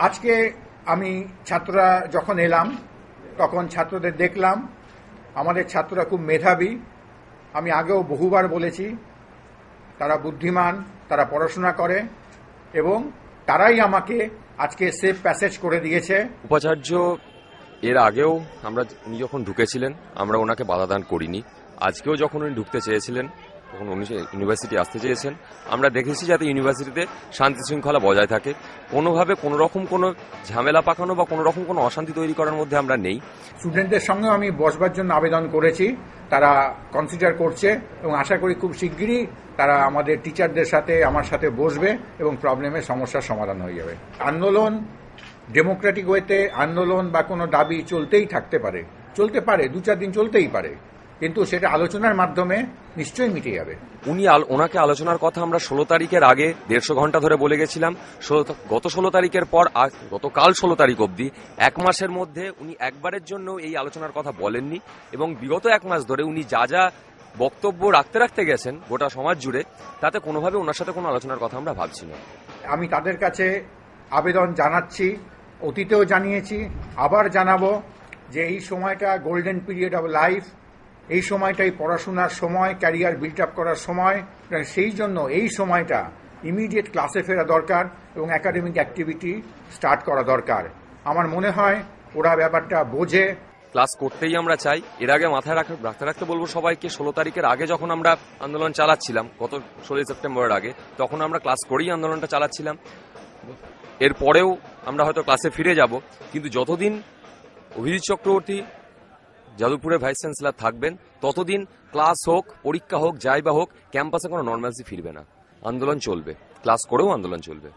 আজকে আমি ছাত্ররা যখন এলাম তখন ছাত্রদের দেখলাম আমাদের ছাত্ররা খুব মেধাবী। আমি আগেও বহুবার বলেছি তারা বুদ্ধিমান, তারা পড়াশোনা করে এবং তারাই আমাকে আজকে সেফ প্যাসেজ করে দিয়েছে। উপাচার্য এর আগেও উনি যখন ঢুকেছিলেন আমরা ওনাকে বাধা দান করিনি। আজকেও যখন উনি ঢুকতে চেয়েছিলেন তখন উনি ইউনিভার্সিটি আসতে চেয়েছেন। আমরা দেখেছি যাতে ইউনিভার্সিটিতে শান্তি শৃঙ্খলা বজায় থাকে, কোনোভাবে কোনো রকম কোনো ঝামেলা পাকানো বা কোনো রকম কোনো অশান্তি তৈরি করার মধ্যে আমরা নেই। স্টুডেন্টদের সঙ্গেও আমি বসবার জন্য আবেদন করেছি, তারা কনসিডার করছে এবং আশা করি খুব শিগগিরই তারা আমাদের টিচারদের সাথে আমার সাথে বসবে এবং প্রবলেমের সমস্যার সমাধান হয়ে যাবে। আন্দোলন ডেমোক্রেটিক ওয়েতে আন্দোলন বা কোনো দাবি চলতে পারে, 2-4 দিন চলতেই পারে, কিন্তু সেটা আলোচনার মাধ্যমে নিশ্চয়ই মিটে যাবে। ওনাকে আলোচনার কথা আমরা 16 তারিখের আগে 150 ঘন্টা ধরে বলে গেছিলাম। গত 16 তারিখের পর গতকাল 16 তারিখ অবধি 1 মাসের মধ্যে উনি একবারের জন্য এই আলোচনার কথা বলেননি এবং বিগত 1 মাস ধরে উনি যা বক্তব্য রাখতে গেছেন গোটা সমাজ জুড়ে, তাতে কোনোভাবে ওনার সাথে কোনো আলোচনার কথা আমরা ভাবছি না। আমি তাদের কাছে আবেদন জানাচ্ছি, অতীতেও জানিয়েছি, আবার জানাবো যে এই সময়টা গোল্ডেন পিরিয়ড অফ লাইফ, এই সময়টাই পড়াশোনার সময়, ক্যারিয়ার বিল্ড আপ করার সময়। সেই জন্য এই সময়টা ইমিডিয়েট ক্লাসে ফেরা দরকার এবং একাডেমিক অ্যাক্টিভিটি স্টার্ট করা দরকার। আমার মনে হয় ওরা ব্যাপারটা বোঝে। ক্লাস করতেই আমরা চাই। এর আগে মাথায় রাখতে বলবো সবাইকে, 16 তারিখের আগে যখন আমরা আন্দোলন চালাচ্ছিলাম, গত 16 সেপ্টেম্বরের আগে, তখন আমরা ক্লাস করেই আন্দোলনটা চালাচ্ছিলাম। এরপরেও আমরা হয়তো ক্লাসে ফিরে যাব, কিন্তু যতদিন অভিজিৎ চক্রবর্তী যাদবপুরের ভাইস চ্যান্সেলর থাকবেন ততদিন ক্লাস হোক, পরীক্ষা হোক, যাই বা হোক, ক্যাম্পাসে কোনো নর্মালসি ফিরবে না। আন্দোলন চলবে, ক্লাস করেও আন্দোলন চলবে।